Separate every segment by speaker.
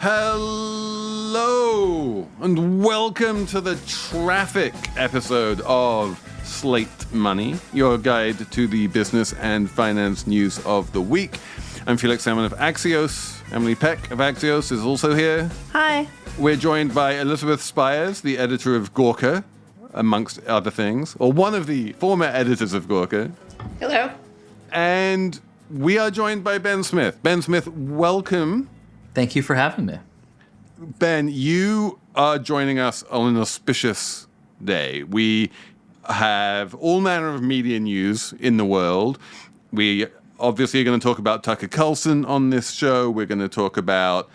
Speaker 1: Hello, and welcome to the traffic episode of Slate Money, your guide to the business and finance news of the week. I'm Felix Salmon of Axios. Emily Peck of Axios is also here.
Speaker 2: Hi.
Speaker 1: We're joined by Elizabeth Spiers, the editor of Gawker, amongst other things, or one of the former editors of Gawker.
Speaker 2: Hello.
Speaker 1: And we are joined by Ben Smith. Ben Smith, welcome.
Speaker 3: Thank you for having me.
Speaker 1: Ben, you are joining us on an auspicious day. We have all manner of media news in the world. We obviously are going to talk about Tucker Carlson on this show. We're going to talk about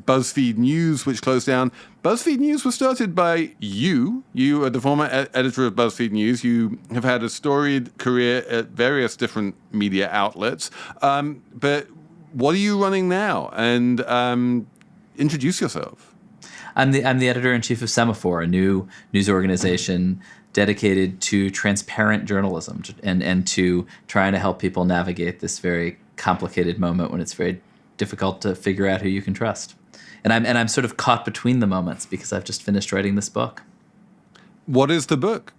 Speaker 1: Buzzfeed News, which closed down. Buzzfeed News was started by you. You are the former editor of Buzzfeed News. You have had a storied career at various different media outlets. But what are you running now? And introduce yourself.
Speaker 3: I'm the editor-in-chief of Semafor, a new news organization dedicated to transparent journalism and to trying to help people navigate this very complicated moment when it's very difficult to figure out who you can trust. And I'm sort of caught between the moments because I've just finished writing this book.
Speaker 1: What is the book?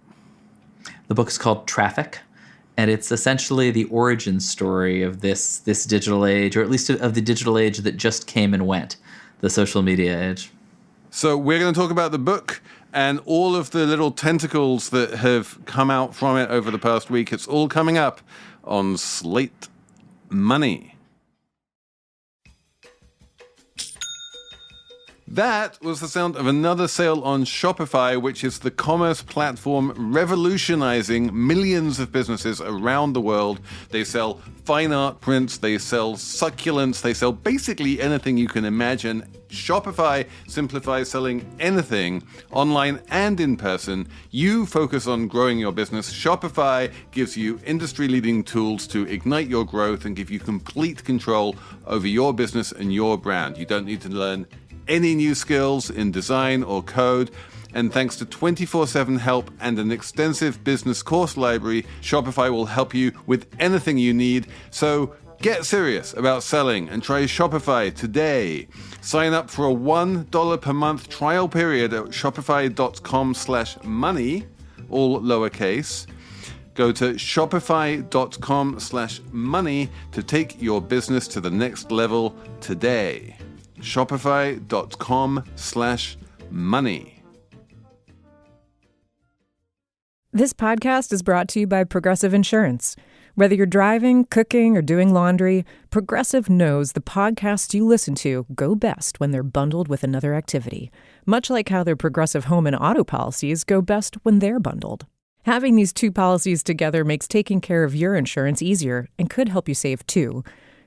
Speaker 3: The book is called Traffic. And it's essentially the origin story of this digital age, or at least of the digital age that just came and went, the social media age.
Speaker 1: So we're going to talk about the book and all of the little tentacles that have come out from it over the past week. It's all coming up on Slate Money. That was the sound of another sale on Shopify, which is the commerce platform revolutionizing millions of businesses around the world. They sell fine art prints, they sell succulents, they sell basically anything you can imagine. Shopify simplifies selling anything, online and in person. You focus on growing your business. Shopify gives you industry-leading tools to ignite your growth and give you complete control over your business and your brand. You don't need to learn any new skills in design or code. And thanks to 24/7 help and an extensive business course library, Shopify will help you with anything you need. So get serious about selling and try Shopify today. Sign up for a $1 per month trial period at shopify.com/money, all lowercase. Go to shopify.com/money to take your business to the next level today. Shopify.com/money.
Speaker 4: This podcast is brought to you by Progressive Insurance. Whether you're driving, cooking, or doing laundry, Progressive knows the podcasts you listen to go best when they're bundled with another activity, much like how their Progressive home and auto policies go best when they're bundled. Having these two policies together makes taking care of your insurance easier and could help you save too.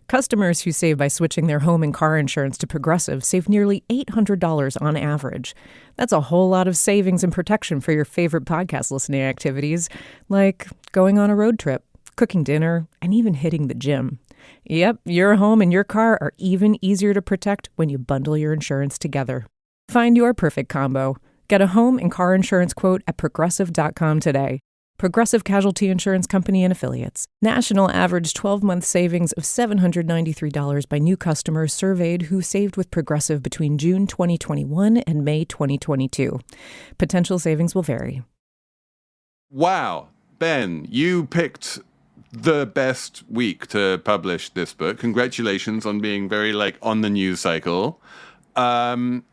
Speaker 4: Customers who save by switching their home and car insurance to Progressive save nearly $800 on average. That's a whole lot of savings and protection for your favorite podcast listening activities, like going on a road trip, cooking dinner, and even hitting the gym. Yep, your home and your car are even easier to protect when you bundle your insurance together. Find your perfect combo. Get a home and car insurance quote at Progressive.com today. Progressive Casualty Insurance Company and Affiliates. National average 12-month savings of $793 by new customers surveyed who saved with Progressive between June 2021 and May 2022. Potential savings will vary.
Speaker 1: Wow. Ben, you picked the best week to publish this book. Congratulations on being very, on the news cycle. What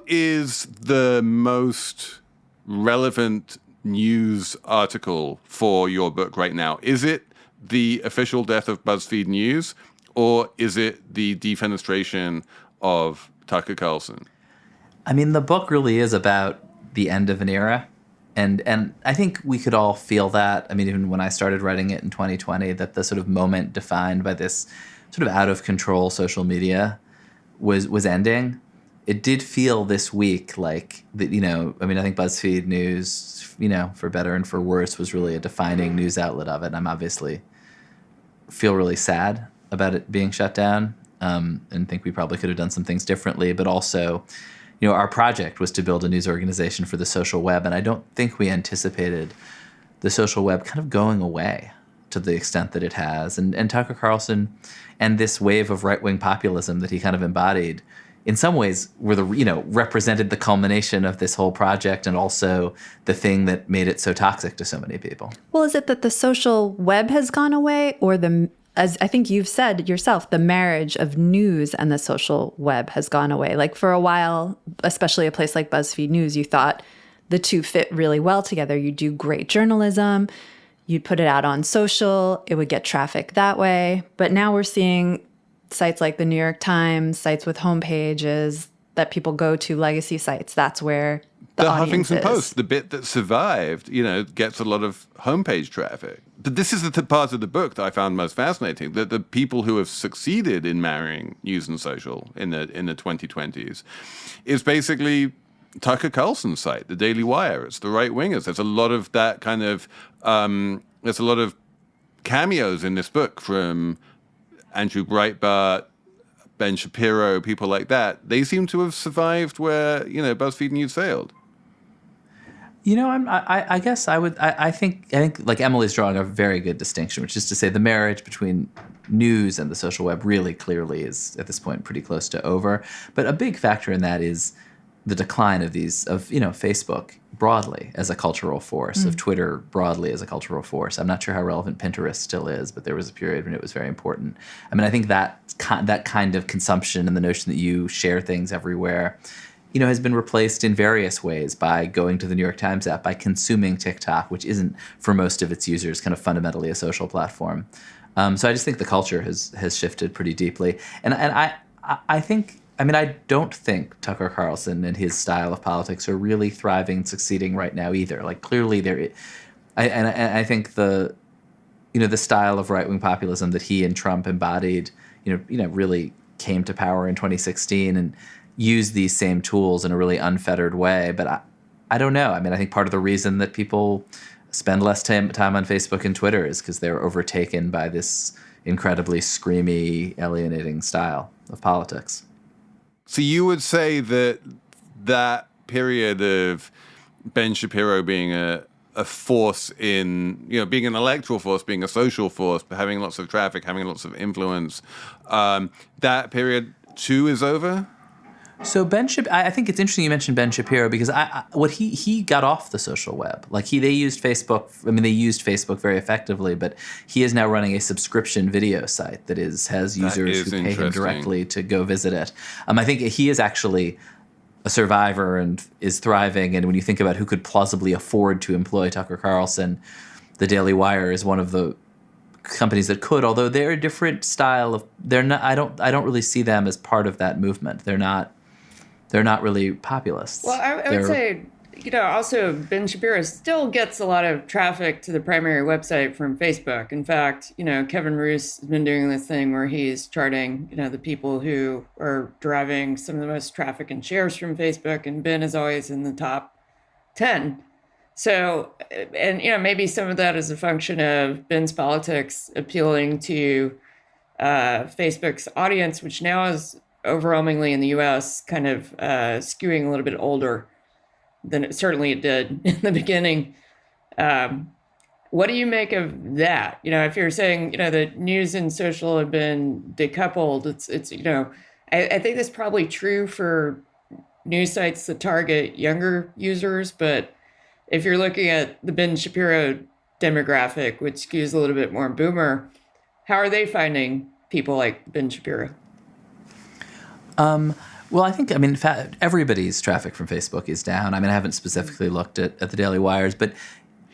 Speaker 1: is the most relevant news article for your book right now? Is it the official death of BuzzFeed News, or is it the defenestration of Tucker Carlson?
Speaker 3: I mean, the book really is about the end of an era. And I think we could all feel that. I mean, even when I started writing it in 2020, that the sort of moment defined by this sort of out of control social media was ending. It did feel this week like that, I think BuzzFeed News, for better and for worse, was really a defining news outlet of it. And I'm obviously feel really sad about it being shut down, and think we probably could have done some things differently. But also, our project was to build a news organization for the social web. And I don't think we anticipated the social web kind of going away. to the extent that it has. And Tucker Carlson and this wave of right-wing populism that he kind of embodied in some ways were represented the culmination of this whole project and also the thing that made it so toxic to so many people.
Speaker 2: Well, is it that the social web has gone away, or as I think you've said yourself, the marriage of news and the social web has gone away? Like for a while, especially a place like BuzzFeed News, you thought the two fit really well together. You do great journalism, you'd put it out on social, it would get traffic that way. But now we're seeing sites like the New York Times, sites with homepages that people go to, legacy sites. That's where the audience
Speaker 1: Huffington
Speaker 2: is.
Speaker 1: Post, the bit that survived, gets a lot of homepage traffic. But this is the part of the book that I found most fascinating, that the people who have succeeded in marrying news and social in the 2020s is basically Tucker Carlson's site, the Daily Wire. It's the right wingers. There's a lot of that kind of, there's a lot of cameos in this book from Andrew Breitbart, Ben Shapiro, people like that. They seem to have survived where, BuzzFeed News failed.
Speaker 3: I guess I think like Emily's drawing a very good distinction, which is to say the marriage between news and the social web really clearly is at this point pretty close to over. But a big factor in that is the decline of Facebook broadly as a cultural force, of Twitter broadly as a cultural force. I'm not sure how relevant Pinterest still is, but there was a period when it was very important. I mean, I think that kind of consumption and the notion that you share things everywhere, has been replaced in various ways by going to the New York Times app, by consuming TikTok, which isn't for most of its users kind of fundamentally a social platform. So I just think the culture has shifted pretty deeply. And I think, I don't think Tucker Carlson and his style of politics are really thriving, succeeding right now either. Like clearly I think the style of right-wing populism that he and Trump embodied, really came to power in 2016 and used these same tools in a really unfettered way. But I don't know. I think part of the reason that people spend less time on Facebook and Twitter is because they're overtaken by this incredibly screamy, alienating style of politics.
Speaker 1: So you would say that period of Ben Shapiro being a force in, being an electoral force, being a social force, having lots of traffic, having lots of influence, that period too is over?
Speaker 3: So I think it's interesting you mentioned Ben Shapiro because he got off the social web. Like they used Facebook. They used Facebook very effectively, but he is now running a subscription video site that has users who pay him directly to go visit it. I think he is actually a survivor and is thriving. And when you think about who could plausibly afford to employ Tucker Carlson, the Daily Wire is one of the companies that could. Although they're a different style of. They're not. I don't really see them as part of that movement. They're not really populists.
Speaker 5: Well, I would say, also Ben Shapiro still gets a lot of traffic to the primary website from Facebook. In fact, Kevin Roose has been doing this thing where he's charting, the people who are driving some of the most traffic and shares from Facebook, and Ben is always in the top 10. So, and, maybe some of that is a function of Ben's politics appealing to Facebook's audience, which now is overwhelmingly in the U.S. kind of skewing a little bit older than it did in the beginning. What do you make of that? If you're saying, the news and social have been decoupled, it's I think that's probably true for news sites that target younger users. But if you're looking at the Ben Shapiro demographic, which skews a little bit more boomer, how are they finding people like Ben Shapiro?
Speaker 3: Well, I think, in fact, everybody's traffic from Facebook is down. I haven't specifically looked at the Daily Wires, but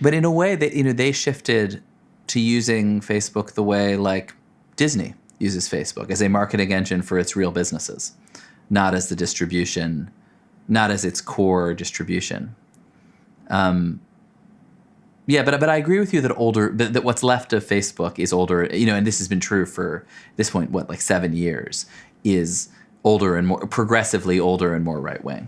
Speaker 3: in a way that, they shifted to using Facebook the way like Disney uses Facebook as a marketing engine for its real businesses, not as the distribution, not as its core distribution. But I agree with you that that what's left of Facebook is older, and this has been true for this point, 7 years, is older and more progressively older and more right wing.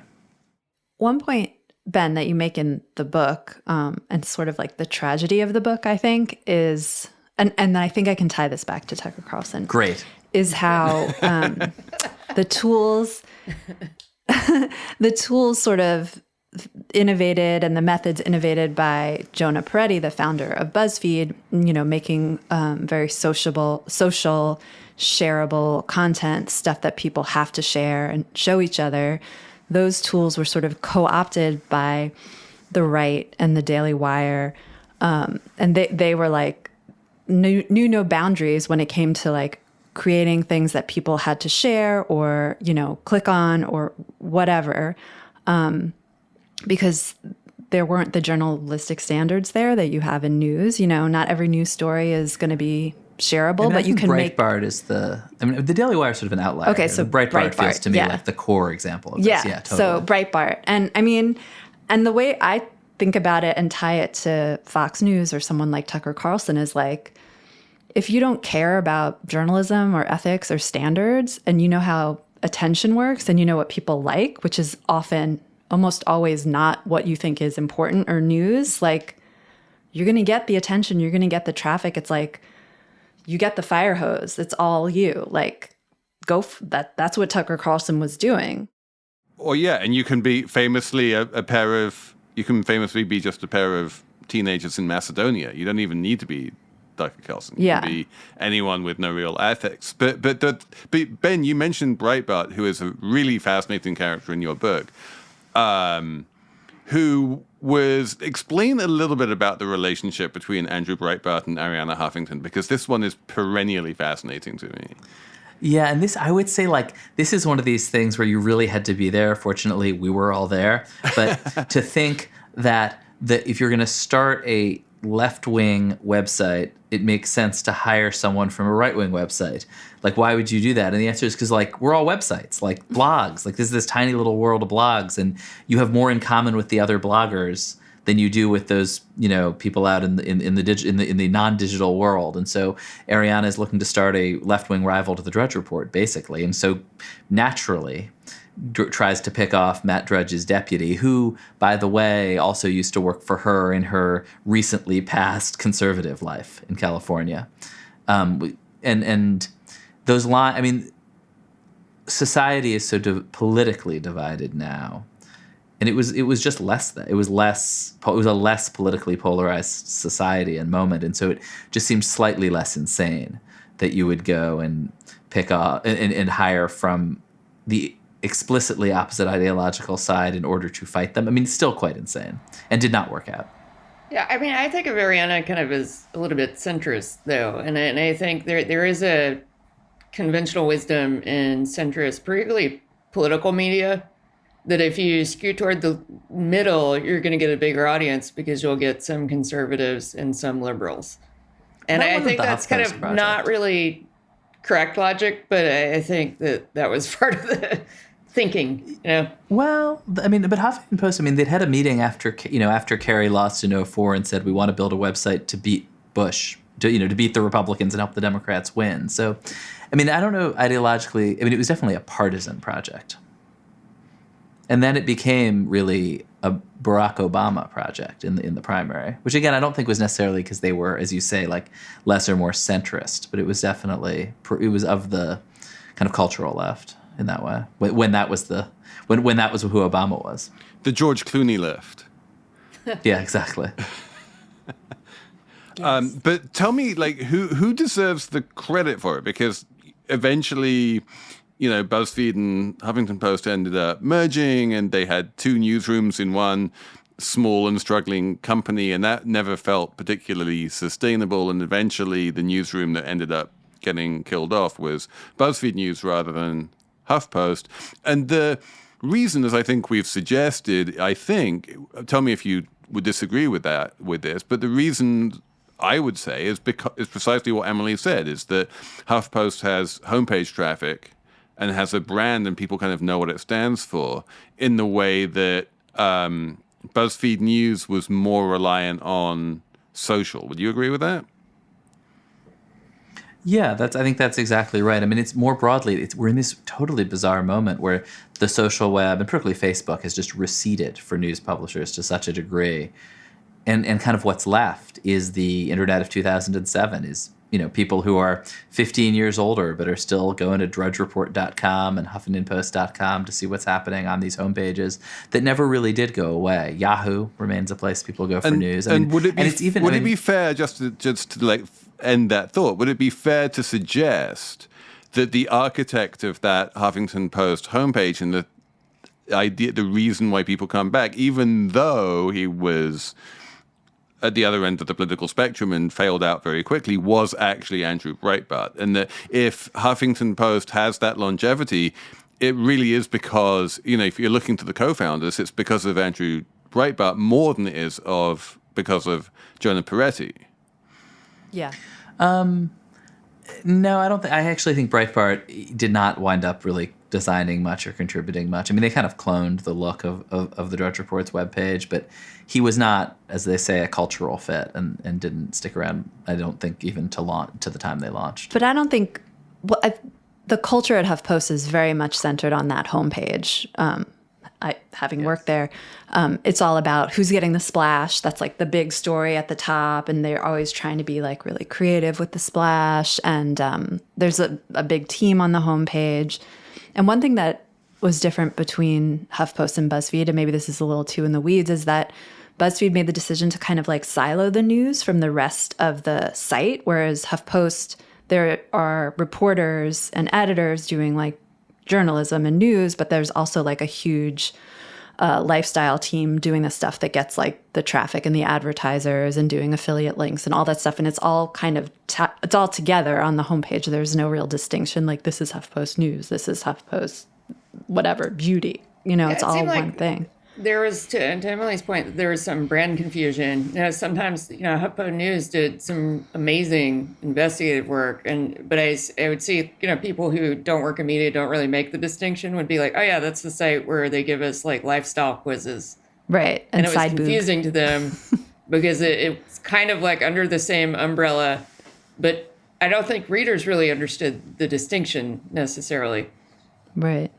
Speaker 2: One point, Ben, that you make in the book, and sort of like the tragedy of the book, I think, is, and I think I can tie this back to Tucker Carlson.
Speaker 3: Great.
Speaker 2: Is how the tools sort of innovated and the methods innovated by Jonah Peretti, the founder of Buzzfeed, making very social, shareable content, stuff that people have to share and show each other. Those tools were sort of co-opted by the right and the Daily Wire. And they were like, knew no boundaries when it came to like creating things that people had to share or, click on or whatever. Because there weren't the journalistic standards there that you have in news. Not every news story is going to be shareable, but you can
Speaker 3: Breitbart is the Daily Wire is sort of an outlier.
Speaker 2: Okay, so
Speaker 3: Breitbart feels to me like the core example of this. Yeah, totally.
Speaker 2: So Breitbart. And and the way I think about it and tie it to Fox News or someone like Tucker Carlson is like, if you don't care about journalism or ethics or standards and you know how attention works and you know what people like, which is often almost always not what you think is important or news, like you're going to get the attention, you're going to get the traffic. It's like you get the fire hose. It's all you. Like that's what Tucker Carlson was doing.
Speaker 1: Or yeah, and you can be famously you can famously be just a pair of teenagers in Macedonia. You don't even need to be Tucker Carlson. You can be anyone with no real ethics. But Ben, you mentioned Breitbart, who is a really fascinating character in your book. Who was explain a little bit about the relationship between Andrew Breitbart and Arianna Huffington, because this one is perennially fascinating to me.
Speaker 3: Yeah, and I would say, like, this is one of these things where you really had to be there. Fortunately, we were all there. But to think that if you're going to start a left-wing website, it makes sense to hire someone from a right-wing website. Like, why would you do that? And the answer is because, like, we're all websites, like blogs. Like, this is this tiny little world of blogs, and you have more in common with the other bloggers than you do with those, people out in the non-digital world. And so Arianna is looking to start a left-wing rival to the Drudge Report, basically. And so naturally tries to pick off Matt Drudge's deputy, who, by the way, also used to work for her in her recently passed conservative life in California. And those lines, society is so politically divided now. And it was just less that. It was a less politically polarized society and moment. And so it just seemed slightly less insane that you would go and pick off and hire from the explicitly opposite ideological side in order to fight them. It's still quite insane and did not work out.
Speaker 5: Yeah, I think of Arianna kind of as a little bit centrist, though. And I think there is a conventional wisdom in centrist, particularly political media, that if you skew toward the middle, you're going to get a bigger audience because you'll get some conservatives and some liberals. And I think that's kind of not really correct logic, but I think that was part of the thinking,
Speaker 3: Well, but Huffington Post, they'd had a meeting after Kerry lost in 2004 and said, we want to build a website to beat Bush, to beat the Republicans and help the Democrats win. So, I don't know ideologically, it was definitely a partisan project. And then it became really a Barack Obama project in the primary, which again, I don't think was necessarily because they were, as you say, like less or more centrist, but it was definitely, it was of the kind of cultural left in that way. When that was who Obama was.
Speaker 1: The George Clooney left.
Speaker 3: Yeah, exactly.
Speaker 2: Yes.
Speaker 1: But tell me, like, who deserves the credit for it? Because eventually, BuzzFeed and Huffington Post ended up merging, and they had two newsrooms in one small and struggling company, and that never felt particularly sustainable. And eventually, the newsroom that ended up getting killed off was BuzzFeed News rather than HuffPost. And the reason, as I think we've suggested, tell me if you would disagree with this, but the reason I would say is precisely what Emily said, is that HuffPost has homepage traffic and has a brand, and people kind of know what it stands for, in the way that BuzzFeed News was more reliant on social. Would you agree with that?
Speaker 3: Yeah, I think that's exactly right. It's more broadly, we're in this totally bizarre moment where the social web, and particularly Facebook, has just receded for news publishers to such a degree. And kind of what's left is the internet of 2007, is people who are 15 years older but are still going to drudgereport.com and huffingtonpost.com to see what's happening on these homepages that never really did go away. Yahoo remains a place people go for news.
Speaker 1: Would it be fair, just to like end that thought, would it be fair to suggest that the architect of that Huffington Post homepage and the reason why people come back, even though he was at the other end of the political spectrum and failed out very quickly, was actually Andrew Breitbart? And that if Huffington Post has that longevity, it really is because, if you're looking to the co-founders, it's because of Andrew Breitbart more than it is because of Jonah Peretti.
Speaker 2: Yeah.
Speaker 3: No, I don't think. I actually think Breitbart did not wind up really designing much or contributing much. I mean, they kind of cloned the look of the Drudge Report's webpage, but he was not, as they say, a cultural fit, and didn't stick around, I don't think, even to the time they launched.
Speaker 2: But I don't think the culture at HuffPost is very much centered on that homepage. Having worked there, it's all about who's getting the splash. That's like the big story at the top, and they're always trying to be like really creative with the splash. And there's a big team on the homepage. And one thing that was different between HuffPost and Buzzfeed, and maybe this is a little too in the weeds, is that Buzzfeed made the decision to kind of like silo the news from the rest of the site, whereas HuffPost, there are reporters and editors doing like journalism and news, but there's also like a huge lifestyle team doing the stuff that gets like the traffic and the advertisers and doing affiliate links and all that stuff. And it's all kind of, it's all together on the homepage. There's no real distinction. Like, this is HuffPost News, this is HuffPost whatever, beauty. It's all one thing.
Speaker 5: There was, to Emily's point, there was some brand confusion. Sometimes, HuffPo News did some amazing investigative work, but I would see, people who don't work in media, don't really make the distinction, would be like, oh yeah, that's the site where they give us like lifestyle quizzes.
Speaker 2: Right.
Speaker 5: And it was confusing to them because it's kind of like under the same umbrella, but I don't think readers really understood the distinction necessarily.
Speaker 2: Right.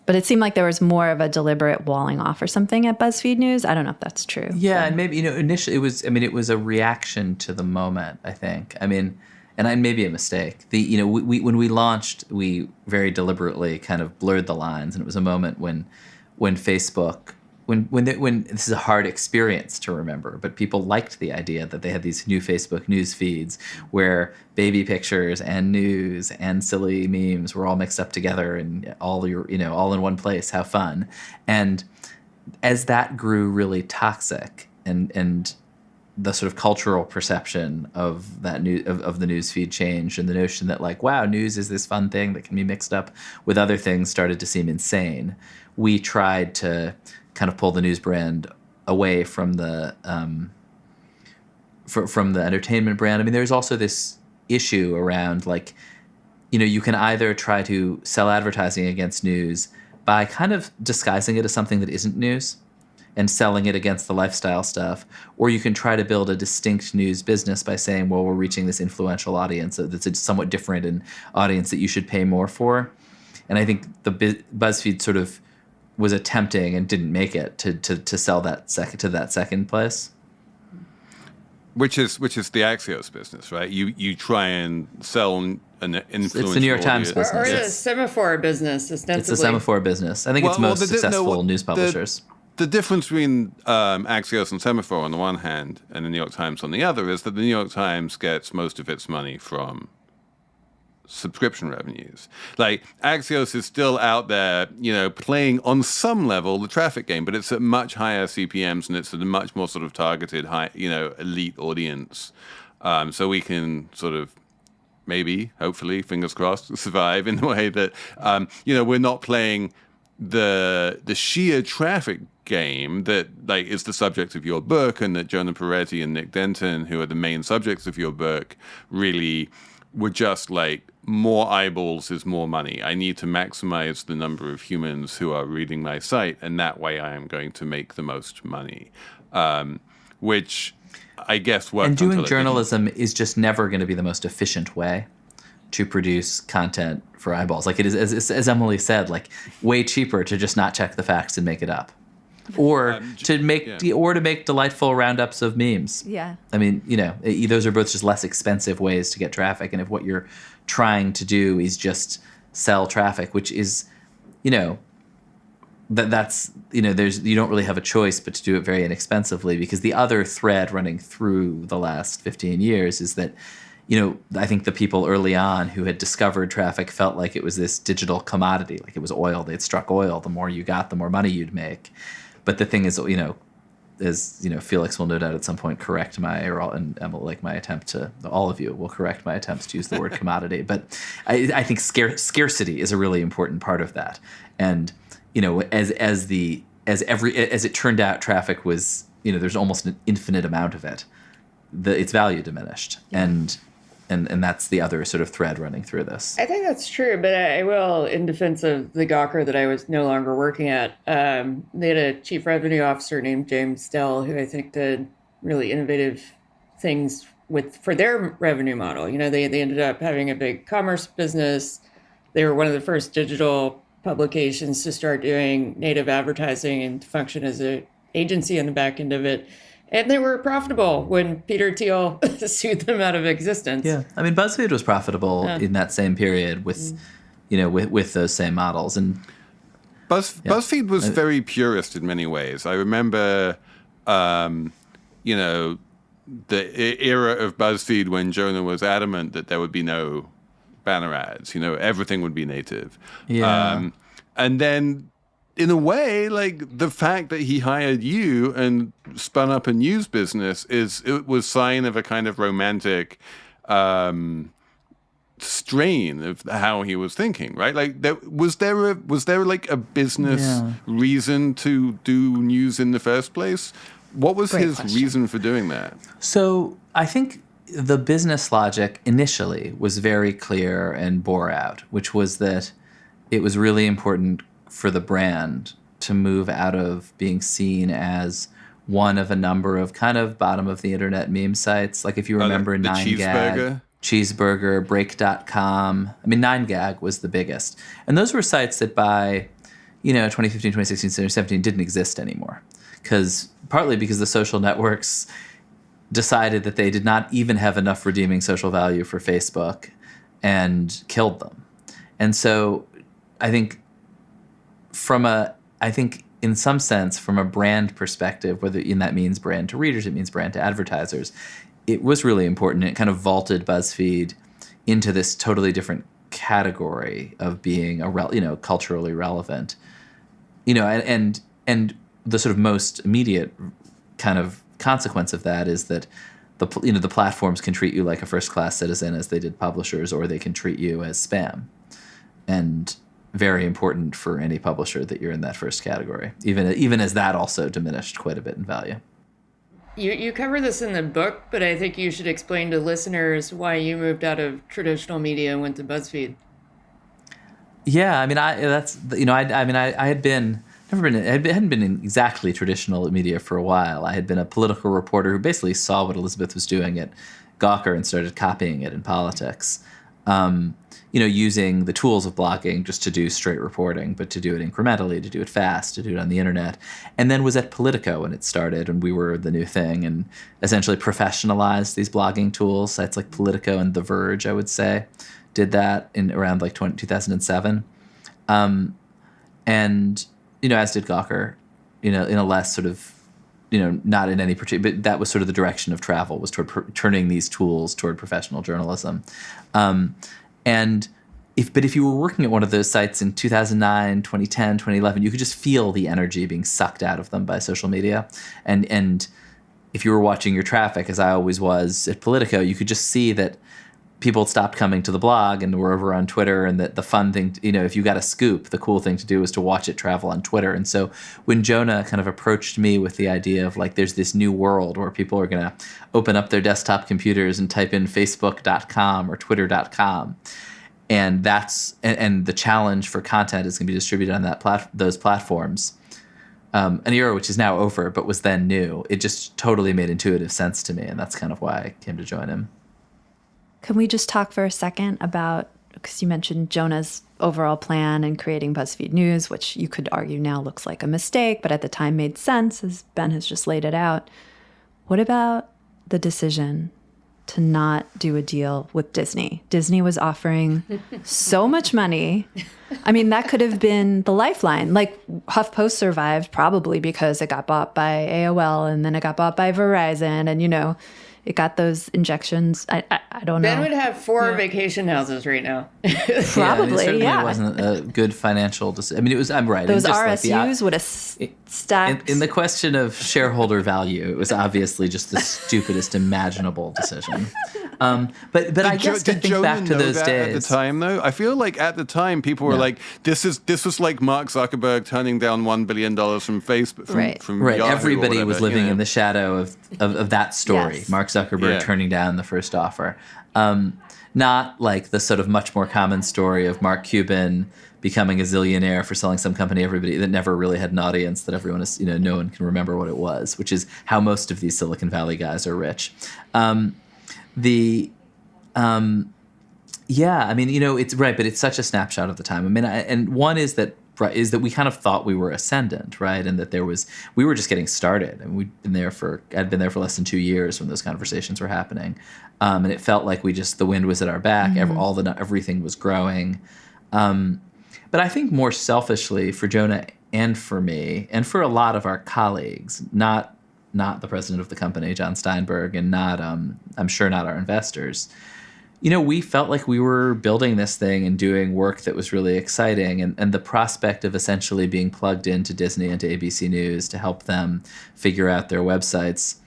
Speaker 2: But it seemed like there was more of a deliberate walling off or something at BuzzFeed News. I don't know if that's true.
Speaker 3: Yeah, and maybe, initially it was a reaction to the moment, I think. And maybe a mistake. When we launched, we very deliberately kind of blurred the lines, and it was a moment when Facebook, when this is a hard experience to remember, but people liked the idea that they had these new Facebook news feeds where baby pictures and news and silly memes were all mixed up together and all in one place. How fun! And as that grew really toxic, and the sort of cultural perception of that of the news feed changed, and the notion that like, wow, news is this fun thing that can be mixed up with other things started to seem insane. We tried to kind of pull the news brand away from the from the entertainment brand. There's also this issue around like, you can either try to sell advertising against news by kind of disguising it as something that isn't news and selling it against the lifestyle stuff, or you can try to build a distinct news business by saying, well, we're reaching this influential audience that's a somewhat different an audience that you should pay more for. And I think the BuzzFeed sort of was attempting and didn't make it to sell that second place,
Speaker 1: which is the Axios business, right? You try and sell an influential.
Speaker 3: It's the New York Times business,
Speaker 5: or the Semafor business, ostensibly.
Speaker 3: It's the Semafor business. I think it's most successful news publishers.
Speaker 1: The difference between Axios and Semafor on the one hand and the New York Times on the other is that the New York Times gets most of its money from subscription revenues. Like, Axios is still out there, playing on some level the traffic game, but it's at much higher CPMs and it's at a much more sort of targeted, high, elite audience. So we can sort of maybe, hopefully, fingers crossed, survive in the way that, we're not playing the sheer traffic game that like is the subject of your book, and that Jonah Peretti and Nick Denton, who are the main subjects of your book, really were just like, more eyeballs is more money. I need to maximize the number of humans who are reading my site, and that way I am going to make the most money, which I guess worked.
Speaker 3: And doing journalism is just never going to be the most efficient way to produce content for eyeballs. Like, it is, as Emily said, like way cheaper to just not check the facts and make it up. or to make delightful roundups of memes.
Speaker 2: Yeah.
Speaker 3: I mean, those are both just less expensive ways to get traffic. And if what you're trying to do is just sell traffic, which is, that's you don't really have a choice but to do it very inexpensively, because the other thread running through the last 15 years is that, I think the people early on who had discovered traffic felt like it was this digital commodity, like it was oil. They'd struck oil. The more you got, the more money you'd make. But the thing is, as Felix will no doubt at some point correct and Emma, like my attempt to, all of you will correct my attempts to use the word commodity. But I think scarcity is a really important part of that. And as it turned out, traffic was, there's almost an infinite amount of it. Its value diminished, and that's the other sort of thread running through this.
Speaker 5: I think that's true, but I will, in defense of the Gawker that I was no longer working at, they had a chief revenue officer named James Dell, who I think did really innovative things for their revenue model. They ended up having a big commerce business. They were one of the first digital publications to start doing native advertising and to function as an agency on the back end of it. And they were profitable when Peter Thiel sued them out of existence.
Speaker 3: Yeah, I mean, BuzzFeed was profitable in that same period with, with those same models. And
Speaker 1: BuzzFeed was very purist in many ways. I remember, the era of BuzzFeed when Jonah was adamant that there would be no banner ads. Everything would be native.
Speaker 3: Yeah.
Speaker 1: And then, in a way, like the fact that he hired you and spun up a news business it was sign of a kind of romantic strain of how he was thinking, right? Like, was there like a business reason to do news in the first place? What was
Speaker 2: Great
Speaker 1: his
Speaker 2: question.
Speaker 1: reason for doing that?
Speaker 3: So I think the business logic initially was very clear and bore out, which was that it was really important for the brand to move out of being seen as one of a number of kind of bottom of the internet meme sites. Like if you remember
Speaker 1: the
Speaker 3: 9gag, Cheeseburger, Break.com. I mean, 9gag was the biggest. And those were sites that by, 2015, 2016, 2017 didn't exist anymore. Partly because the social networks decided that they did not even have enough redeeming social value for Facebook and killed them. And so I think in some sense, from a brand perspective, that means brand to readers, it means brand to advertisers, it was really important. It kind of vaulted BuzzFeed into this totally different category of being culturally relevant. And the sort of most immediate kind of consequence of that is that the platforms can treat you like a first-class citizen as they did publishers, or they can treat you as spam. And very important for any publisher that you're in that first category, even as that also diminished quite a bit in value.
Speaker 5: You cover this in the book, but I think you should explain to listeners why you moved out of traditional media and went to BuzzFeed.
Speaker 3: Yeah, I mean, I hadn't been in exactly traditional media for a while. I had been a political reporter who basically saw what Elizabeth was doing at Gawker and started copying it in politics. Using the tools of blogging just to do straight reporting, but to do it incrementally, to do it fast, to do it on the internet. And then was at Politico when it started, and we were the new thing, and essentially professionalized these blogging tools. Sites like Politico and The Verge, I would say, did that in around like 2007. And, as did Gawker, in a less sort of, not in any particular, but that was sort of the direction of travel, was toward turning these tools toward professional journalism. But if you were working at one of those sites in 2009, 2010, 2011, you could just feel the energy being sucked out of them by social media. And if you were watching your traffic, as I always was at Politico, you could just see that people stopped coming to the blog and were over on Twitter, and that the fun thing, if you got a scoop, the cool thing to do was to watch it travel on Twitter. And so when Jonah kind of approached me with the idea of like, there's this new world where people are going to open up their desktop computers and type in facebook.com or twitter.com, and the challenge for content is going to be distributed on those platforms, an era which is now over but was then new, it just totally made intuitive sense to me, and that's kind of why I came to join him.
Speaker 2: Can we just talk for a second about, because you mentioned Jonah's overall plan in creating BuzzFeed News, which you could argue now looks like a mistake, but at the time made sense, as Ben has just laid it out. What about the decision to not do a deal with Disney? Disney was offering so much money. I mean, that could have been the lifeline. Like, HuffPost survived probably because it got bought by AOL and then it got bought by Verizon, and, it got those injections. I don't know.
Speaker 5: Ben would have 4 vacation houses right now.
Speaker 2: Probably,
Speaker 3: Certainly
Speaker 2: yeah.
Speaker 3: It wasn't a good financial decision. I mean, I'm right.
Speaker 2: Those
Speaker 3: just
Speaker 2: RSUs would have stacked.
Speaker 3: In the question of shareholder value, it was obviously just the stupidest imaginable decision. But I guess to think back to those days
Speaker 1: at the time, though, I feel like at the time people were like, "This was like Mark Zuckerberg turning down $1 billion from Facebook." From
Speaker 3: right.
Speaker 1: Yahoo
Speaker 3: Everybody
Speaker 1: or whatever,
Speaker 3: was living in the shadow of that story.
Speaker 2: Yes.
Speaker 3: Mark Zuckerberg turning down the first offer. Not like the sort of much more common story of Mark Cuban becoming a zillionaire for selling some company that never really had an audience, that everyone is, no one can remember what it was, which is how most of these Silicon Valley guys are rich. It's right, but it's such a snapshot of the time. I mean, and one is that we kind of thought we were ascendant, right? And that we were just getting started, and I'd been there for less than 2 years when those conversations were happening. And it felt like the wind was at our back. Mm-hmm. Everything was growing. But I think more selfishly for Jonah and for me and for a lot of our colleagues, not the president of the company, John Steinberg, and I'm sure not our investors, we felt like we were building this thing and doing work that was really exciting. And the prospect of essentially being plugged into Disney and to ABC News to help them figure out their websites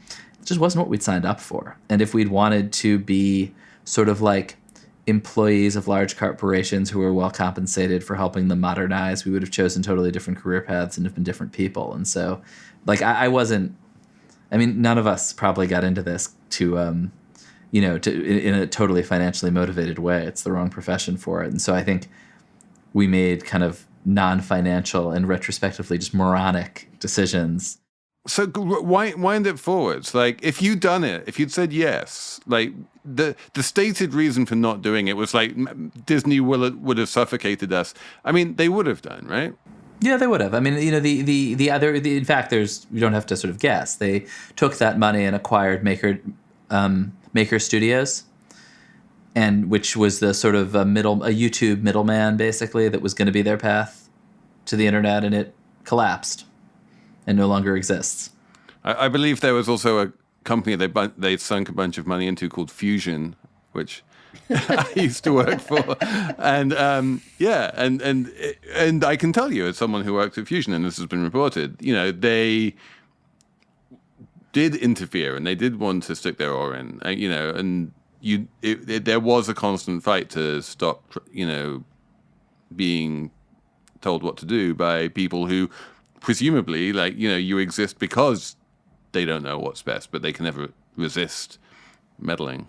Speaker 3: just wasn't what we'd signed up for. And if we'd wanted to be sort of like employees of large corporations who were well compensated for helping them modernize, we would have chosen totally different career paths and have been different people. And so, none of us probably got into this in a totally financially motivated way. It's the wrong profession for it. And so I think we made kind of non-financial and retrospectively just moronic decisions.
Speaker 1: So wind it forwards. Like, if you'd done it, if you'd said yes, like the stated reason for not doing it was like Disney would have suffocated us. I mean, they would have done, right?
Speaker 3: Yeah, they would have. I mean, in fact, you don't have to sort of guess. They took that money and acquired Maker Studios, and which was the sort of a YouTube middleman, basically, that was going to be their path to the internet, and it collapsed and no longer exists.
Speaker 1: I believe there was also a company they sunk a bunch of money into called Fusion, which I used to work for, and and I can tell you, as someone who worked at Fusion, and this has been reported, they did interfere and they did want to stick their oar in, and there was a constant fight to stop, being told what to do by people who presumably, you exist because they don't know what's best, but they can never resist meddling.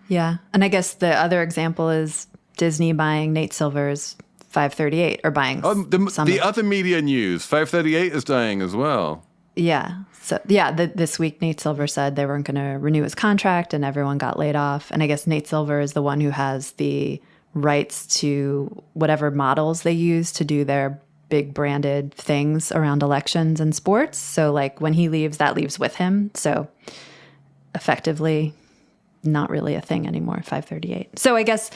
Speaker 2: Yeah. And I guess the other example is Disney buying Nate Silver's 538, or buying
Speaker 1: the other media news. 538 is dying as well.
Speaker 2: Yeah. So, this week Nate Silver said they weren't going to renew his contract and everyone got laid off. And I guess Nate Silver is the one who has the rights to whatever models they use to do their big branded things around elections and sports. So, when he leaves, that leaves with him. So, effectively, not really a thing anymore, 538. So, I guess,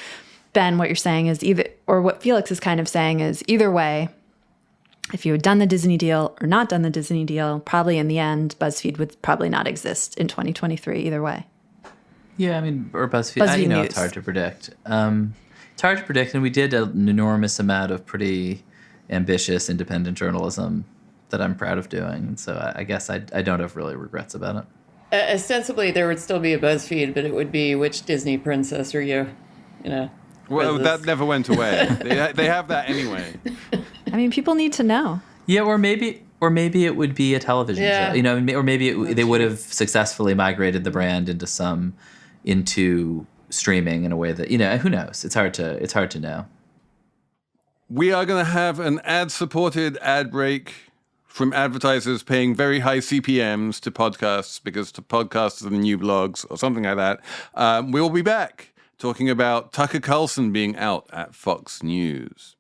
Speaker 2: Ben, what you're saying is what Felix is kind of saying is either way, if you had done the Disney deal or not done the Disney deal, probably in the end, BuzzFeed would probably not exist in 2023 either way.
Speaker 3: Yeah, I mean, or BuzzFeed News. It's hard to predict. It's hard to predict, and we did an enormous amount of pretty ambitious independent journalism that I'm proud of doing. And so I guess I don't have really regrets about it.
Speaker 5: Ostensibly, there would still be a BuzzFeed, but it would be which Disney princess are you?
Speaker 1: Well, that never went away. They have that anyway.
Speaker 2: I mean, people need to know.
Speaker 3: Yeah, or maybe it would be a television show. Or maybe they would have successfully migrated the brand into streaming in a way that who knows? It's hard to know.
Speaker 1: We are going to have an ad-supported ad break from advertisers paying very high CPMs to podcasts because podcasts are the new blogs or something like that. We will be back talking about Tucker Carlson being out at Fox News.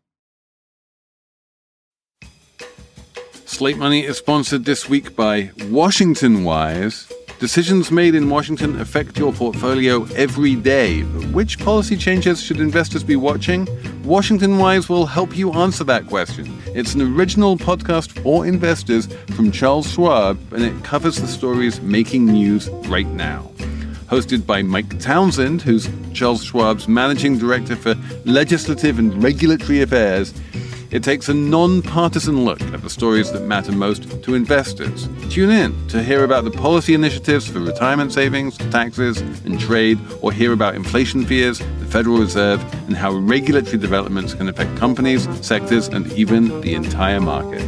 Speaker 1: Slate Money is sponsored this week by Washington Wise. Decisions made in Washington affect your portfolio every day. But which policy changes should investors be watching? Washington Wise will help you answer that question. It's an original podcast for investors from Charles Schwab, and it covers the stories making news right now. Hosted by Mike Townsend, who's Charles Schwab's managing director for legislative and regulatory affairs, it takes a non-partisan look at the stories that matter most to investors. Tune in to hear about the policy initiatives for retirement savings, taxes, and trade, or hear about inflation fears, the Federal Reserve, and how regulatory developments can affect companies, sectors, and even the entire market.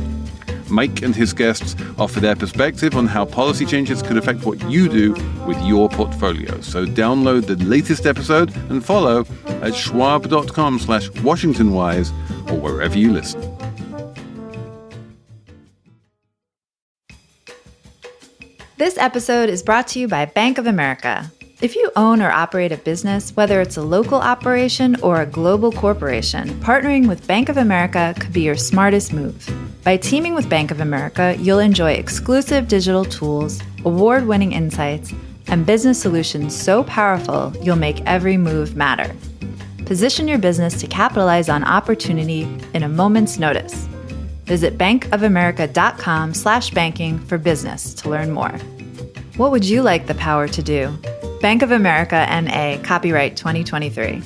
Speaker 1: Mike and his guests offer their perspective on how policy changes could affect what you do with your portfolio. So download the latest episode and follow at schwab.com/WashingtonWise or wherever you listen.
Speaker 2: This episode is brought to you by Bank of America. If you own or operate a business, whether it's a local operation or a global corporation, partnering with Bank of America could be your smartest move. By teaming with Bank of America, you'll enjoy exclusive digital tools, award-winning insights, and business solutions so powerful you'll make every move matter. Position your business to capitalize on opportunity in a moment's notice. Visit bankofamerica.com/banking for business to learn more. What would you like the power to do? Bank of America N.A. Copyright 2023.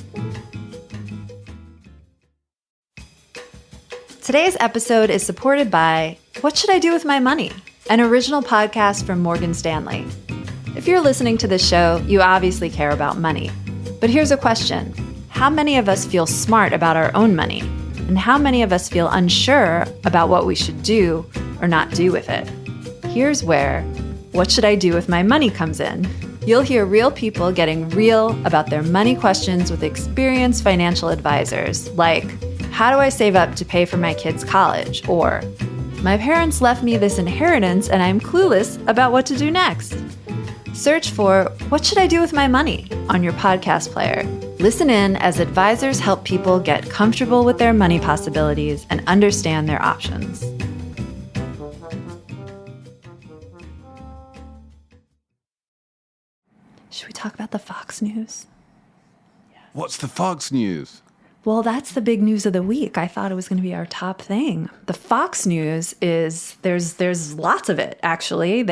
Speaker 2: Today's episode is supported by What Should I Do With My Money? An original podcast from Morgan Stanley. If you're listening to this show, you obviously care about money. But here's a question. How many of us feel smart about our own money? And how many of us feel unsure about what we should do or not do with it? Here's where What Should I Do With My Money comes in. You'll hear real people getting real about their money questions with experienced financial advisors, like, how do I save up to pay for my kids' college? Or, my parents left me this inheritance and I'm clueless about what to do next. Search for What Should I Do With My Money on your podcast player. Listen in as advisors help people get comfortable with their money possibilities and understand their options. Should we talk about the Fox News?
Speaker 1: What's the Fox News?
Speaker 2: Well, that's the big news of the week. I thought it was going to be our top thing. The Fox News is, there's lots of it, actually.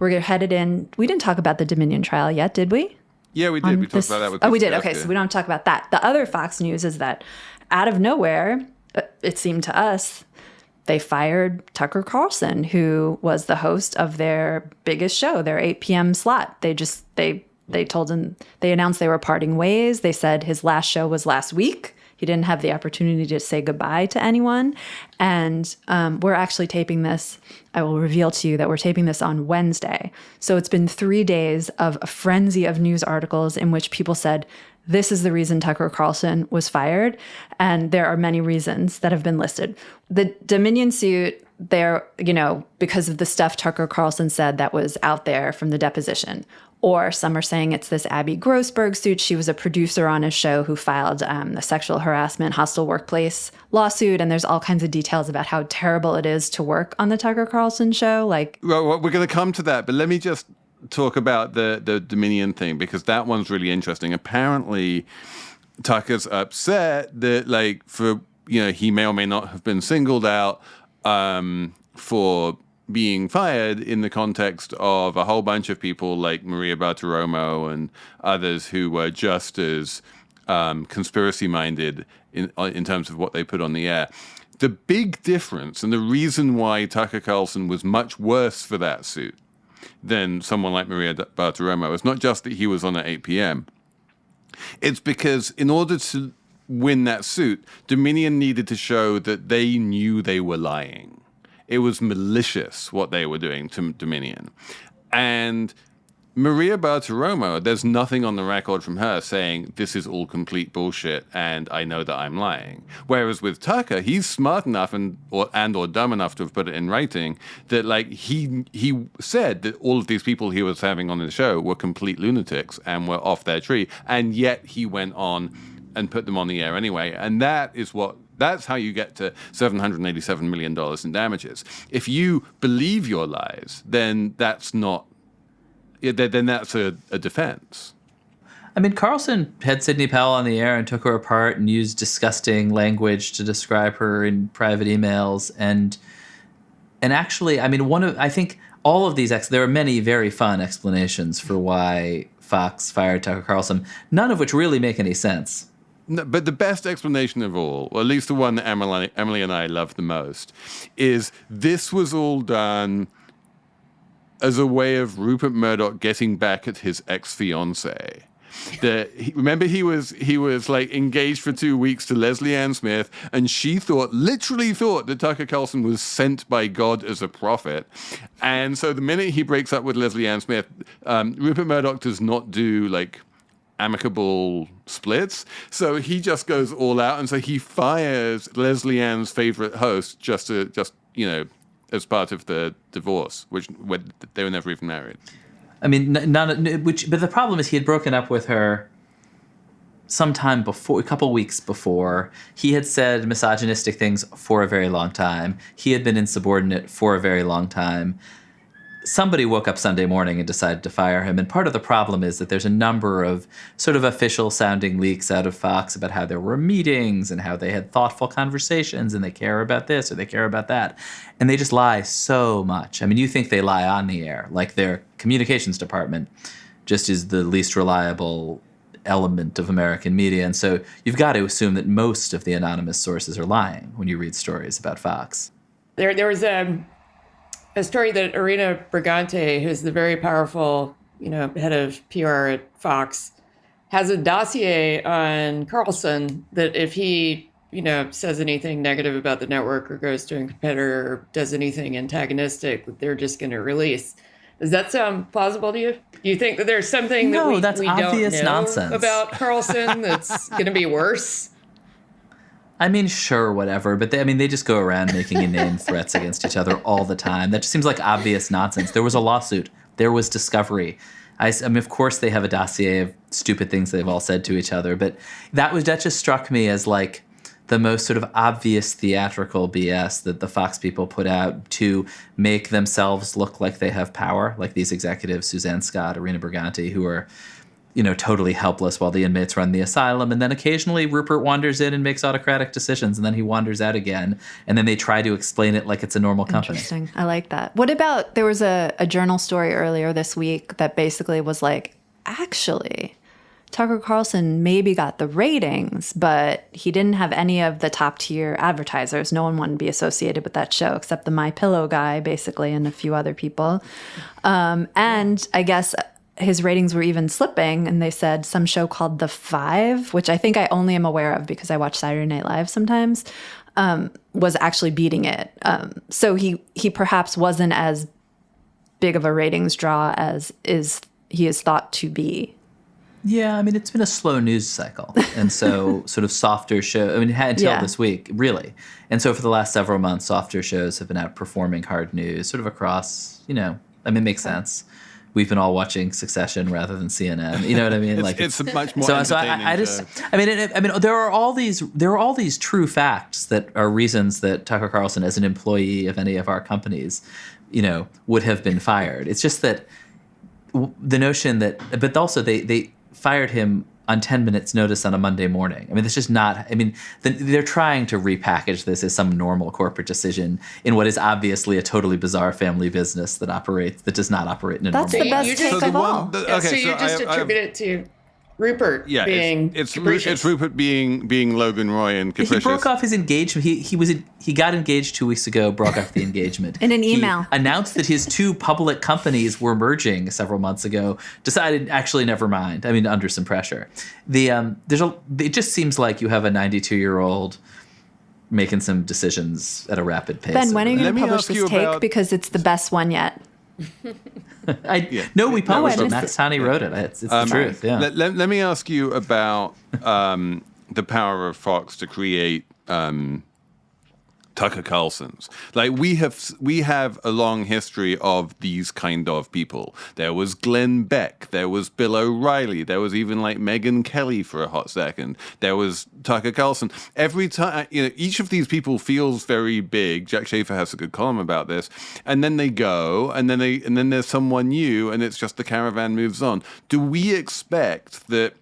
Speaker 2: We're headed in. We didn't talk about the Dominion trial yet, did we?
Speaker 1: Yeah, we did. We talked about that with
Speaker 2: we did.
Speaker 1: Jessica.
Speaker 2: Okay, so we don't talk about that. The other Fox News is that out of nowhere, it seemed to us, they fired Tucker Carlson, who was the host of their biggest show, their 8 p.m. slot. They told him, they announced they were parting ways. They said his last show was last week. He didn't have the opportunity to say goodbye to anyone. And we're actually taping this. I will reveal to you that we're taping this on Wednesday. So it's been 3 days of a frenzy of news articles in which people said, this is the reason Tucker Carlson was fired. And there are many reasons that have been listed. The Dominion suit, because of the stuff Tucker Carlson said that was out there from the deposition. Or some are saying it's this Abby Grossberg suit. She was a producer on a show who filed a sexual harassment, hostile workplace lawsuit. And there's all kinds of details about how terrible it is to work on the Tucker Carlson show.
Speaker 1: Well, we're going to come to that, but let me just talk about the Dominion thing, because that one's really interesting. Apparently, Tucker's upset that, he may or may not have been singled out for being fired in the context of a whole bunch of people like Maria Bartiromo and others who were just as conspiracy-minded in terms of what they put on the air. The big difference, and the reason why Tucker Carlson was much worse for that suit than someone like Maria Bartiromo, is not just that he was on at 8 p.m. It's because in order to win that suit, Dominion needed to show that they knew they were lying. It was malicious what they were doing to Dominion. And Maria Bartiromo, there's nothing on the record from her saying this is all complete bullshit and I know that I'm lying. Whereas with Tucker, he's smart enough or dumb enough to have put it in writing that like he said that all of these people he was having on the show were complete lunatics and were off their tree, and yet he went on and put them on the air anyway. And that's how you get to $787 million in damages. If you believe your lies, then that's not. Then that's a defense.
Speaker 3: I mean, Carlson had Sidney Powell on the air and took her apart and used disgusting language to describe her in private emails. And actually, I mean, I think all of these, there are many very fun explanations for why Fox fired Tucker Carlson, none of which really make any sense.
Speaker 1: No, but the best explanation of all, or at least the one that Emily and I love the most, is this was all done as a way of Rupert Murdoch getting back at his ex-fiancée. Remember, he was like engaged for 2 weeks to Leslie Ann Smith, and she literally thought that Tucker Carlson was sent by God as a prophet. And so the minute he breaks up with Leslie Ann Smith, Rupert Murdoch does not do like amicable splits. So he just goes all out, and so he fires Leslie Ann's favorite host just as part of the divorce, when they were never even married.
Speaker 3: I mean, but the problem is he had broken up with her sometime before, a couple weeks before. He had said misogynistic things for a very long time. He had been insubordinate for a very long time. Somebody woke up Sunday morning and decided to fire him. And part of the problem is that there's a number of sort of official sounding leaks out of Fox about how there were meetings and how they had thoughtful conversations and they care about this or they care about that. And they just lie so much. I mean, you think they lie on the air, like their communications department just is the least reliable element of American media. And so you've got to assume that most of the anonymous sources are lying when you read stories about Fox.
Speaker 5: There was a story that Irina Brigante, who's the very powerful, head of PR at Fox, has a dossier on Carlson that if he, says anything negative about the network or goes to a competitor or does anything antagonistic, that they're just going to release. Does that sound plausible to you? Do you think that there's something that we don't know
Speaker 3: nonsense
Speaker 5: about Carlson that's going to be worse?
Speaker 3: I mean, sure, whatever. But they just go around making inane threats against each other all the time. That just seems like obvious nonsense. There was a lawsuit. There was discovery. I mean, of course, they have a dossier of stupid things they've all said to each other. But that just struck me as like the most sort of obvious theatrical BS that the Fox people put out to make themselves look like they have power, like these executives, Suzanne Scott, Irina Brigante, who are totally helpless while the inmates run the asylum. And then occasionally Rupert wanders in and makes autocratic decisions, and then he wanders out again. And then they try to explain it like it's a normal company.
Speaker 2: Interesting. I like that. What about, there was a journal story earlier this week that basically was like, actually, Tucker Carlson maybe got the ratings, but he didn't have any of the top tier advertisers. No one wanted to be associated with that show except the MyPillow guy, basically, and a few other people. And I guess his ratings were even slipping, and they said some show called The Five, which I think I only am aware of because I watch Saturday Night Live sometimes, was actually beating it. So he perhaps wasn't as big of a ratings draw as he is thought to be.
Speaker 3: Yeah, I mean, it's been a slow news cycle. And so sort of softer show, it had until this week, really. And so for the last several months, softer shows have been outperforming hard news sort of across, it makes sense. We've been all watching Succession rather than CNN. You know what I mean?
Speaker 1: It's a much more entertaining show.
Speaker 3: There are all these true facts that are reasons that Tucker Carlson, as an employee of any of our companies, would have been fired. It's just that the notion that, but also they fired him on 10 minutes notice on a Monday morning. It's just not, they're trying to repackage this as some normal corporate decision in what is obviously a totally bizarre family business that does not operate in a normal way.
Speaker 2: That's the best take of all.
Speaker 5: So you just attribute it to Rupert being
Speaker 1: it's Rupert being Logan Roy and capricious.
Speaker 3: He broke off his engagement. He got engaged 2 weeks ago, broke off the engagement.
Speaker 2: In an email.
Speaker 3: He announced that his two public companies were merging several months ago, decided actually never mind. Under some pressure. It just seems like you have a 92-year-old making some decisions at a rapid pace.
Speaker 2: Ben, when are you going to publish this take? Because it's the best one yet.
Speaker 3: No, we published it.
Speaker 2: missed
Speaker 3: Max Tani wrote it. It's the truth. Yeah.
Speaker 1: Let me ask you about the power of Fox to create Tucker Carlson's. Like we have a long history of these kind of people. There was Glenn Beck, there was Bill O'Reilly, there was even like Megyn Kelly for a hot second. There was Tucker Carlson. Every time, each of these people feels very big. Jack Schaefer has a good column about this. And then they go, and then there's someone new, and it's just the caravan moves on. Do we expect that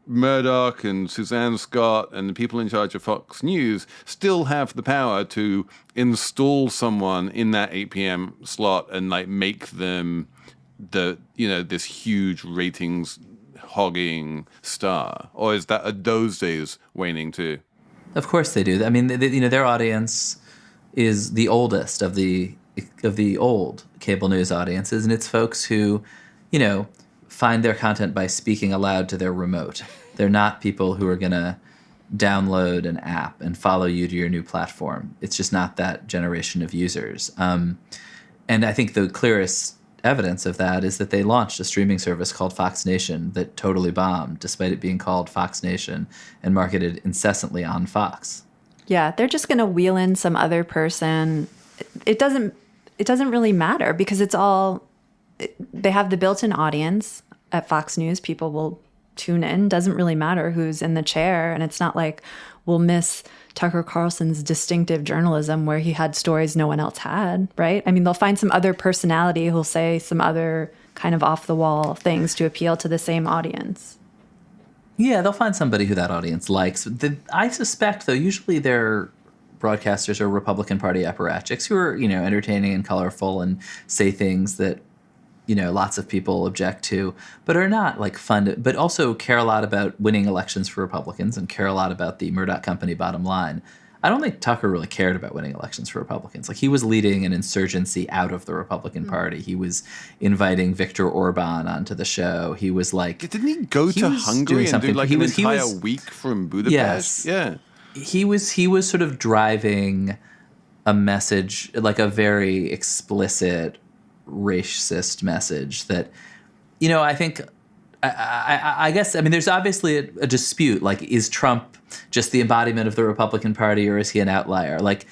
Speaker 1: Murdoch and Suzanne Scott and the people in charge of Fox News still have the power to install someone in that 8 p.m. slot and like make them this huge ratings hogging star? Or is that those days waning too?
Speaker 3: Of course they do. I mean, their audience is the oldest of the old cable news audiences, and it's folks who, find their content by speaking aloud to their remote. They're not people who are going to download an app and follow you to your new platform. It's just not that generation of users. And I think the clearest evidence of that is that they launched a streaming service called Fox Nation that totally bombed, despite it being called Fox Nation and marketed incessantly on Fox.
Speaker 2: Yeah, they're just going to wheel in some other person. It doesn't really matter because they have the built-in audience at Fox News. People will tune in. Doesn't really matter who's in the chair. And it's not like we'll miss Tucker Carlson's distinctive journalism where he had stories no one else had, right? I mean, they'll find some other personality who'll say some other kind of off-the-wall things to appeal to the same audience.
Speaker 3: Yeah, they'll find somebody who that audience likes. I suspect, though, usually their broadcasters are Republican Party apparatchiks who are, entertaining and colorful and say things that lots of people object to, but are not like fun, but also care a lot about winning elections for Republicans and care a lot about the Murdoch Company bottom line. I don't think Tucker really cared about winning elections for Republicans. Like he was leading an insurgency out of the Republican Party. He was inviting Viktor Orban onto the show. He was like,
Speaker 1: didn't he go to Hungary and do like an entire week from Budapest?
Speaker 3: Yes.
Speaker 1: Yeah.
Speaker 3: He was sort of driving a message, like a very explicit racist message that, I think, I guess, there's obviously a dispute. Like, is Trump just the embodiment of the Republican Party or is he an outlier? Like,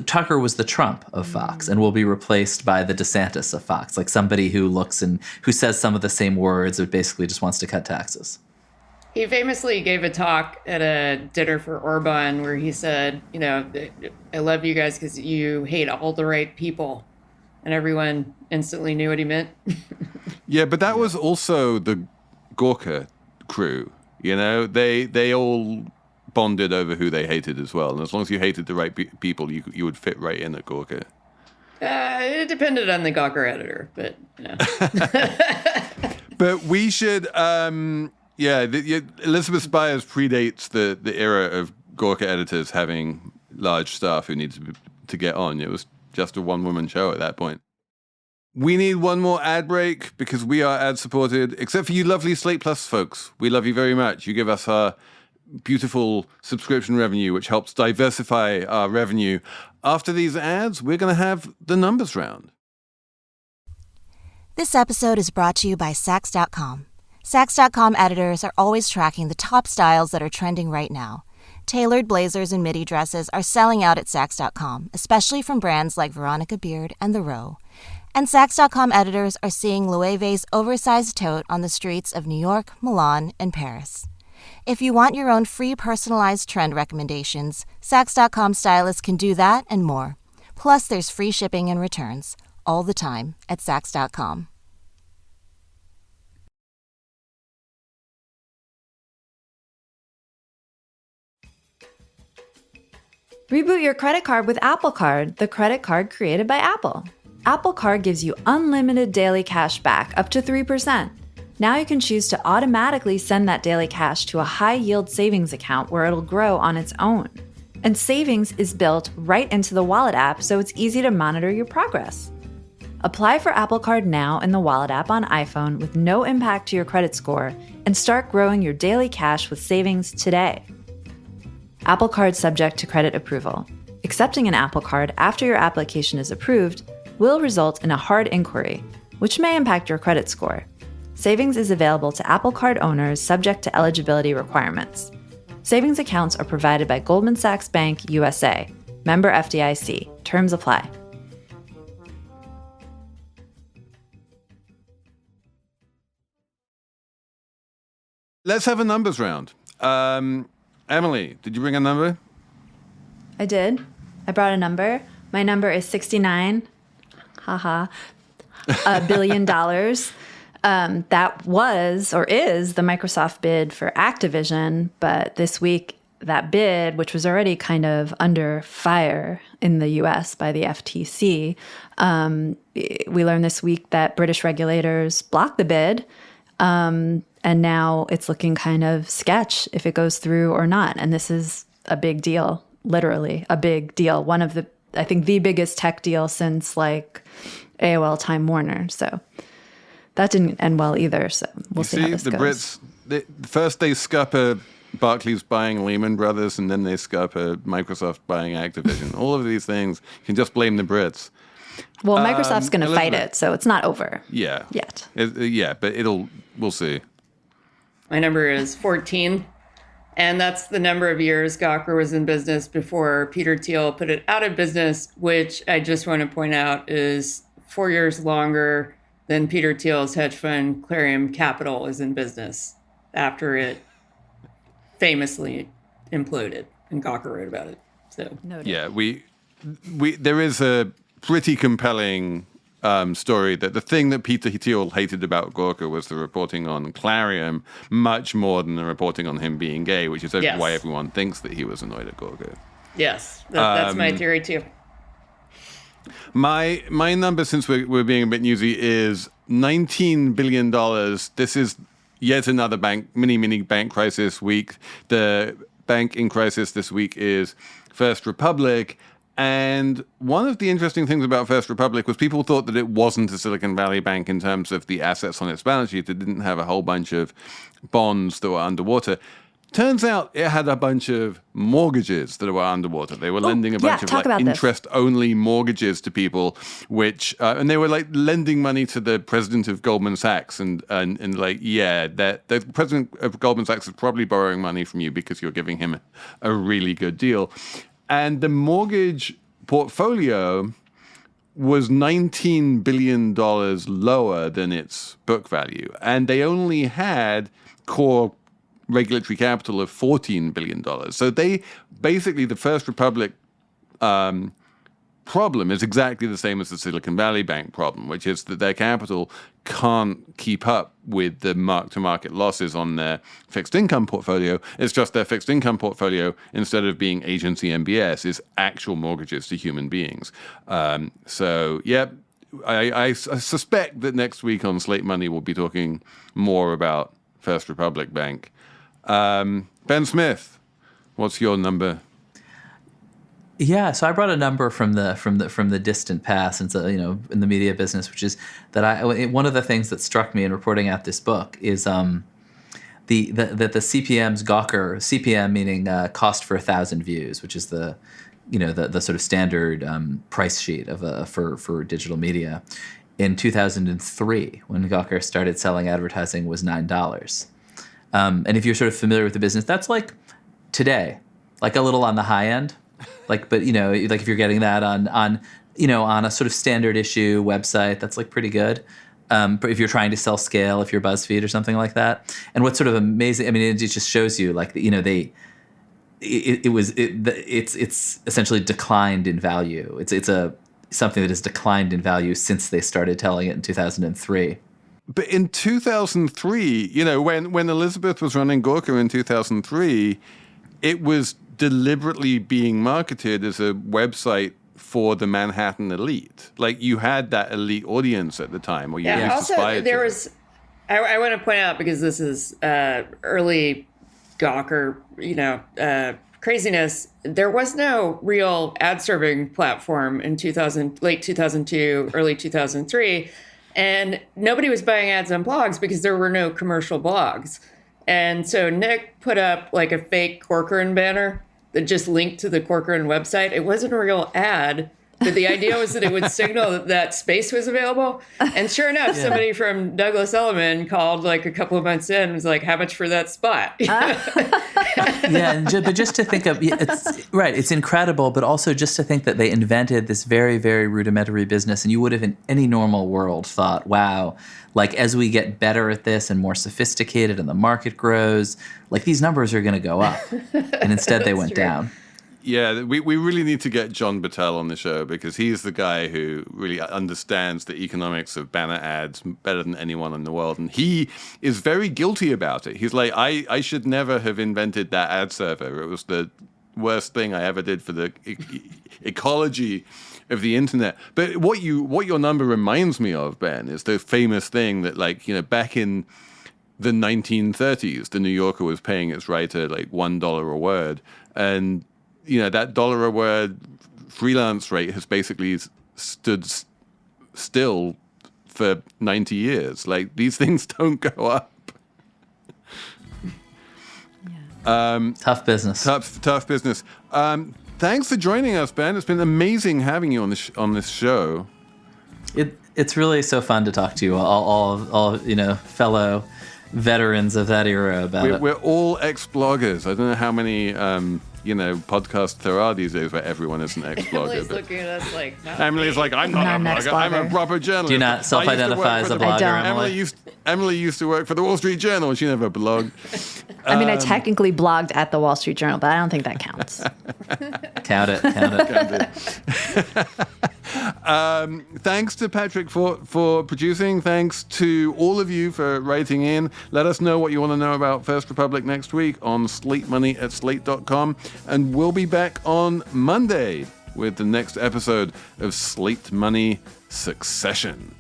Speaker 3: Tucker was the Trump of Fox and will be replaced by the DeSantis of Fox, like somebody who looks and who says some of the same words but basically just wants to cut taxes.
Speaker 5: He famously gave a talk at a dinner for Orban where he said, I love you guys because you hate all the right people. And everyone instantly knew what he meant.
Speaker 1: Yeah, but that was also the Gorka crew. They all bonded over who they hated as well. And as long as you hated the right people, you would fit right in at Gorka.
Speaker 5: It depended on the Gawker editor, but
Speaker 1: But we should, Elizabeth Spiers predates the era of Gorka editors having large staff who needed to get on. It was just a one-woman show at that point. We need one more ad break because we are ad-supported, except for you lovely Slate Plus folks. We love you very much. You give us our beautiful subscription revenue, which helps diversify our revenue. After these ads, we're going to have the numbers round.
Speaker 6: This episode is brought to you by Saks.com. Saks.com editors are always tracking the top styles that are trending right now. Tailored blazers and midi dresses are selling out at Saks.com, especially from brands like Veronica Beard and The Row. And Saks.com editors are seeing Loewe's oversized tote on the streets of New York, Milan, and Paris. If you want your own free personalized trend recommendations, Saks.com stylists can do that and more. Plus, there's free shipping and returns all the time at Saks.com.
Speaker 2: Reboot your credit card with Apple Card, the credit card created by Apple. Apple Card gives you unlimited daily cash back, up to 3%. Now you can choose to automatically send that daily cash to a high-yield savings account where it'll grow on its own. And savings is built right into the Wallet app, so it's easy to monitor your progress. Apply for Apple Card now in the Wallet app on iPhone with no impact to your credit score, and start growing your daily cash with savings today. Apple Card subject to credit approval. Accepting an Apple Card after your application is approved will result in a hard inquiry, which may impact your credit score. Savings is available to Apple Card owners subject to eligibility requirements. Savings accounts are provided by Goldman Sachs Bank USA, member FDIC. Terms apply.
Speaker 1: Let's have a numbers round. Emily, did you bring a number?
Speaker 2: I did. I brought a number. My number is 69. $1 billion. That was or is the Microsoft bid for Activision, but this week that bid, which was already kind of under fire in the US by the FTC, we learned this week that British regulators blocked the bid. And now it's looking kind of sketch if it goes through or not. And this is a big deal, literally a big deal. One of the, I think, the biggest tech deal since like AOL Time Warner. So that didn't end well either. So we'll see how this goes.
Speaker 1: Brits, first they scupper Barclays buying Lehman Brothers, and then they scupper Microsoft buying Activision. All of these things, you can just blame the Brits.
Speaker 2: Well, Microsoft's going to fight it, so it's not over yet.
Speaker 1: But we'll see.
Speaker 5: My number is 14, and that's the number of years Gawker was in business before Peter Thiel put it out of business, which I just want to point out is 4 years longer than Peter Thiel's hedge fund Clarion Capital is in business after it famously imploded, and Gawker wrote about it. So
Speaker 2: Noted.
Speaker 1: Yeah, there is a pretty compelling story that the thing that Peter Thiel hated about Gawker was the reporting on Clarion much more than the reporting on him being gay, which is why everyone thinks that he was annoyed at Gawker.
Speaker 5: Yes, that's my theory too.
Speaker 1: My number, since we're being a bit newsy, is $19 billion. This is yet another mini bank crisis week. The bank in crisis this week is First Republic. And one of the interesting things about First Republic was people thought that it wasn't a Silicon Valley bank in terms of the assets on its balance sheet. It didn't have a whole bunch of bonds that were underwater. Turns out it had a bunch of mortgages that were underwater. They were lending a bunch of interest-only mortgages to people, which and they were like lending money to the president of Goldman Sachs, the president of Goldman Sachs is probably borrowing money from you because you're giving him a really good deal. And the mortgage portfolio was $19 billion lower than its book value. And they only had core regulatory capital of $14 billion. So the First Republic problem is exactly the same as the Silicon Valley Bank problem, which is that their capital can't keep up with the mark-to-market losses on their fixed income portfolio. It's just their fixed income portfolio, instead of being agency MBS, is actual mortgages to human beings. I suspect that next week on Slate Money we'll be talking more about First Republic Bank. Ben Smith, what's your number?
Speaker 3: Yeah, so I brought a number from the distant past, and so, in the media business, which is that one of the things that struck me in reporting out this book is the CPM's Gawker, CPM meaning cost for 1,000 views, which is the sort of standard price sheet for digital media. In 2003, when Gawker started selling advertising, was $9. And if you're sort of familiar with the business, that's like today, like a little on the high end. But if you're getting that on a sort of standard issue website, that's like pretty good. But if you're trying to sell scale, if you're BuzzFeed or something like that, and what's sort of amazing, I mean, it just shows you it's essentially declined in value. It's something that has declined in value since they started telling it in 2003.
Speaker 1: But in 2003, when Elizabeth was running Gawker in 2003, it was deliberately being marketed as a website for the Manhattan elite. Like, you had that elite audience at the time, or you at least aspired to.
Speaker 5: I want to point out, because this is early Gawker, craziness. There was no real ad serving platform in late 2002, early 2003. And nobody was buying ads on blogs because there were no commercial blogs. And so Nick put up like a fake Corcoran banner that just linked to the Corcoran website. It wasn't a real ad. But the idea was that it would signal that space was available. And sure enough, somebody from Douglas Elliman called like a couple of months in and was like, how much for that spot?
Speaker 3: But just to think of, it's incredible, but also just to think that they invented this very, very rudimentary business, and you would have in any normal world thought, wow, like as we get better at this and more sophisticated and the market grows, like these numbers are going to go up. And instead they went down.
Speaker 1: Yeah, we really need to get John Battelle on the show because he's the guy who really understands the economics of banner ads better than anyone in the world. And he is very guilty about it. He's like, I should never have invented that ad server. It was the worst thing I ever did for the ecology of the internet. But what your number reminds me of, Ben, is the famous thing that, like, you know, back in the 1930s, the New Yorker was paying its writer like $1 a word. And you know, that $1 a word freelance rate has basically stood still for 90 years. Like, these things don't go up.
Speaker 3: Tough business.
Speaker 1: Tough business. Thanks for joining us, Ben. It's been amazing having you on this show.
Speaker 3: It's really so fun to talk to you, all you know, fellow veterans of that era about it.
Speaker 1: We're all ex-bloggers. I don't know how many podcasts there are these days where everyone is an ex-blogger.
Speaker 5: Emily's looking at us like,
Speaker 1: Emily's like, I'm not a blogger. I'm a proper journalist.
Speaker 3: Do you not self-identify as a blogger, Emily?
Speaker 1: Emily used to work for the Wall Street Journal. She never blogged.
Speaker 2: I mean, I technically blogged at the Wall Street Journal, but I don't think that counts.
Speaker 3: Count it.
Speaker 1: Thanks to Patrick for producing. Thanks to all of you for writing in. Let us know what you want to know about First Republic next week on slatemoney@slate.com. And we'll be back on Monday with the next episode of Slate Money Succession.